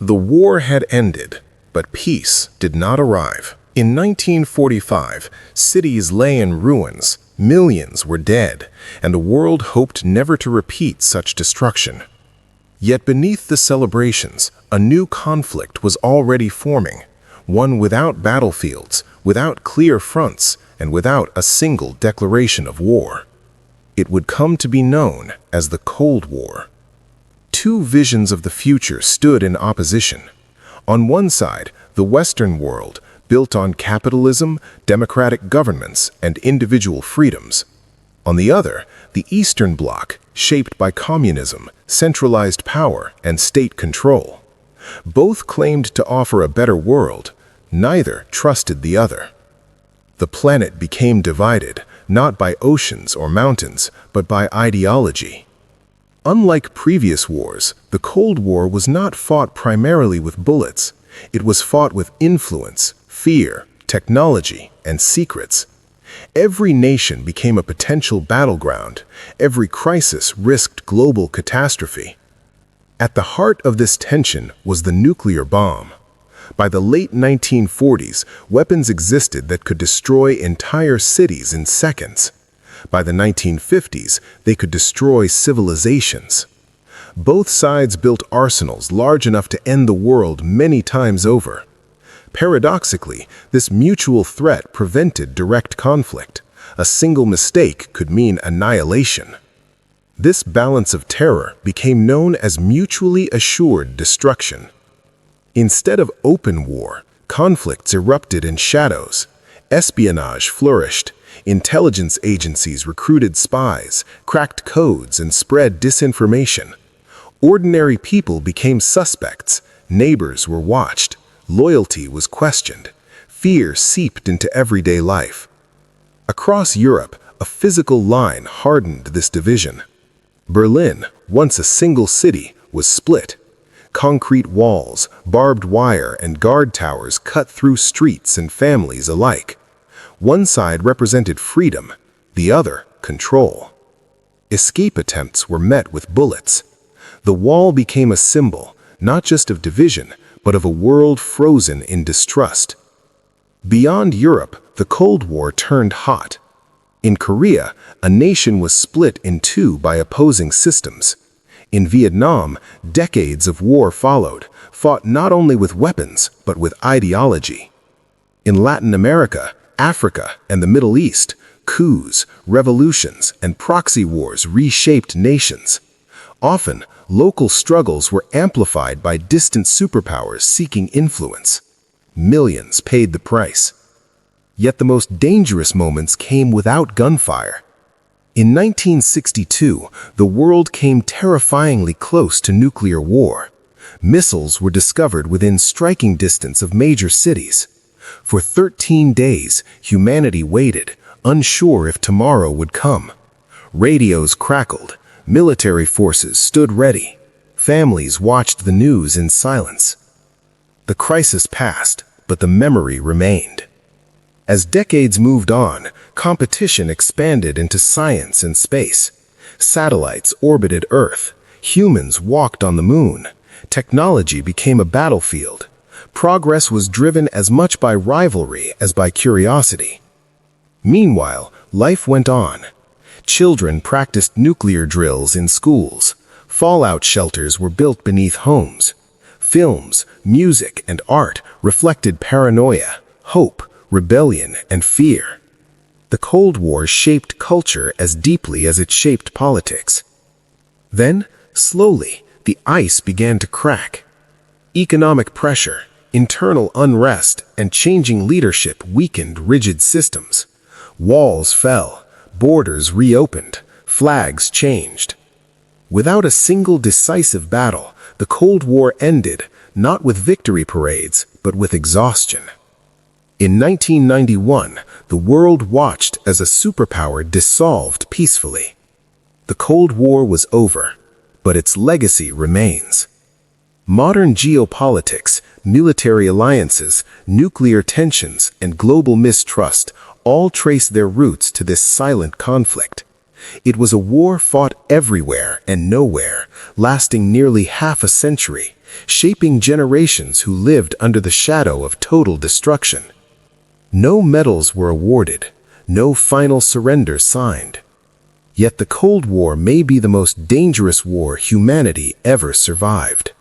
The war had ended, but peace did not arrive. In 1945, cities lay in ruins, millions were dead, and the world hoped never to repeat such destruction. Yet beneath the celebrations, a new conflict was already forming, one without battlefields, without clear fronts, and without a single declaration of war. It would come to be known as the Cold War. Two visions of the future stood in opposition. On one side, the Western world, built on capitalism, democratic governments, and individual freedoms. On the other, the Eastern Bloc, shaped by communism, centralized power, and state control. Both claimed to offer a better world. Neither trusted the other. The planet became divided, not by oceans or mountains, but by ideology. Unlike previous wars, the Cold War was not fought primarily with bullets. It was fought with influence, fear, technology, and secrets. Every nation became a potential battleground. Every crisis risked global catastrophe. At the heart of this tension was the nuclear bomb. By the late 1940s, weapons existed that could destroy entire cities in seconds. By the 1950s, they could destroy civilizations. Both sides built arsenals large enough to end the world many times over. Paradoxically, this mutual threat prevented direct conflict. A single mistake could mean annihilation. This balance of terror became known as mutually assured destruction. Instead of open war, conflicts erupted in shadows. Espionage flourished. Intelligence agencies recruited spies, cracked codes, and spread disinformation. Ordinary people became suspects. Neighbors were watched. Loyalty was questioned. Fear seeped into everyday life. Across Europe, a physical line hardened this division. Berlin, once a single city, was split. Concrete walls, barbed wire, and guard towers cut through streets and families alike. One side represented freedom, the other, control. Escape attempts were met with bullets. The wall became a symbol, not just of division, but of a world frozen in distrust. Beyond Europe, the Cold War turned hot. In Korea, a nation was split in two by opposing systems. In Vietnam, decades of war followed, fought not only with weapons, but with ideology. In Latin America, Africa, and the Middle East, coups, revolutions, and proxy wars reshaped nations. Often, local struggles were amplified by distant superpowers seeking influence. Millions paid the price. Yet the most dangerous moments came without gunfire. In 1962, the world came terrifyingly close to nuclear war. Missiles were discovered within striking distance of major cities. For 13 days, humanity waited, unsure if tomorrow would come. Radios crackled. Military forces stood ready. Families watched the news in silence. The crisis passed, but the memory remained. As decades moved on, competition expanded into science and space. Satellites orbited Earth. Humans walked on the moon. Technology became a battlefield. Progress was driven as much by rivalry as by curiosity. Meanwhile, life went on. Children practiced nuclear drills in schools. Fallout shelters were built beneath homes. Films, music, and art reflected paranoia, hope, rebellion, and fear. The Cold War shaped culture as deeply as it shaped politics. Then, slowly, the ice began to crack. Economic pressure, internal unrest, and changing leadership weakened rigid systems. Walls fell, borders reopened, flags changed. Without a single decisive battle, the Cold War ended, not with victory parades, but with exhaustion. In 1991, the world watched as a superpower dissolved peacefully. The Cold War was over, but its legacy remains. Modern geopolitics, military alliances, nuclear tensions, and global mistrust all trace their roots to this silent conflict. It was a war fought everywhere and nowhere, lasting nearly half a century, shaping generations who lived under the shadow of total destruction. No medals were awarded, no final surrender signed. Yet the Cold War may be the most dangerous war humanity ever survived.